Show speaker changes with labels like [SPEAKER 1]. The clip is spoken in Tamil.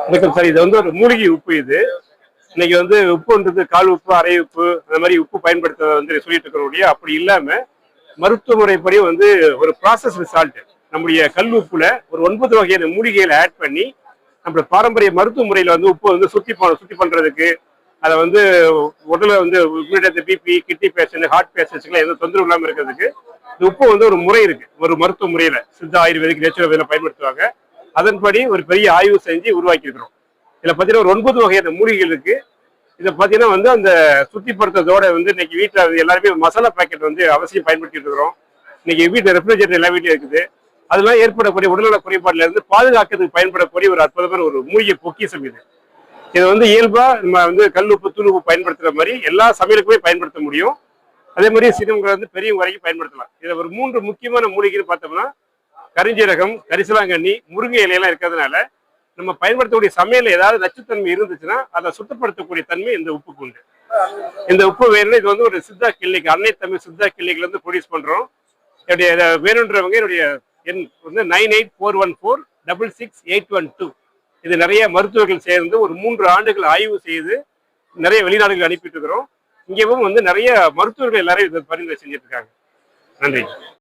[SPEAKER 1] வணக்கம் சார். இது ஒரு மூலிகை உப்பு. இது இன்னைக்கு உப்புன்றது கால் உப்பு, அரை உப்பு, அந்த மாதிரி உப்பு பயன்படுத்த சொல்லிட்டு இருக்கிறோடைய அப்படி இல்லாம மருத்துவ முறைப்படி ஒரு ப்ராசஸ் சால்ட் நம்முடைய கல் உப்புல ஒரு 9 வகையான மூலிகைகளை ஆட் பண்ணி நம்ம பாரம்பரிய மருத்துவ முறையில உப்பு சுத்தி பண்றதுக்கு அதை உடல பிபி, கிட்னி பேஷண்ட், ஹார்ட் பேஷண்ட்ஸ்க்குலாம் எந்த தொந்தரவு இல்லாம இருக்கிறதுக்கு இந்த உப்பு ஒரு முறை இருக்கு. ஒரு மருத்துவ முறையில சித்தா, ஆயுர்வேதிக், நேச்சுரல் பயன்படுத்துவாங்க. அதன்படி ஒரு பெரிய ஆய்வு செஞ்சு உருவாக்கி இருக்கிறோம். இதுல பாத்தீங்கன்னா ஒரு 9 வகையான மூலிகைகள் இருக்கு. இதை பாத்தீங்கன்னா அந்த சுத்திப்படுத்துறதோட இன்னைக்கு வீட்டுல எல்லாருமே மசாலா பாக்கெட் அவசியம் பயன்படுத்திட்டு இருக்கிறோம். இன்னைக்கு வீட்டுல ரெஃப்ரிஜரேட்டர் எல்லா வீட்லயும் இருக்குது. அதெல்லாம் ஏற்படக்கூடிய உடல்நல குறைபாடுல இருந்து பாதுகாக்கிறதுக்கு பயன்படக்கூடிய ஒரு அற்புதமான ஒரு மூலிகை பொக்கிஷம் இது. இது இயல்பா நம்ம கல் உப்பு, தூள் உப்பு பயன்படுத்துற மாதிரி எல்லா சமையலுக்குமே பயன்படுத்த முடியும். அதே மாதிரி சின்னவங்க பெரியவங்க வரைக்கும் பயன்படுத்தலாம். இதுல ஒரு 3 முக்கியமான மூலிகைன்னு பார்த்தோம்னா கரிஞ்சீரகம், கரிசலாங்கண்ணி, முருங்கை இலையெல்லாம் இருக்கிறதுனால நம்ம பயன்படுத்தக்கூடிய சமையல் ஏதாவது நச்சுத்தன்மை இருந்துச்சுன்னா அதை சுத்தப்படுத்தக்கூடிய தன்மை இந்த உப்புக்கு உண்டு. இந்த உப்பு வேணும்னா இது ஒரு சித்தா கிளினிக், அன்னை தமிழ் சித்தா கிளினிக்ல இருந்து ப்ரொடியூஸ் பண்றோம். என்னுடைய வேணுன்றவங்க என்னுடைய எண் 9841466812. இது நிறைய மருத்துவர்கள் சேர்ந்து ஒரு 3 ஆண்டுகள் ஆய்வு செய்து நிறைய வெளிநாடுகள் அனுப்பிட்டு இருக்கிறோம். இங்கேவும் நிறைய மருத்துவர்கள் எல்லாரும் இதை பரிந்துரை செஞ்சுட்டு இருக்காங்க. நன்றி.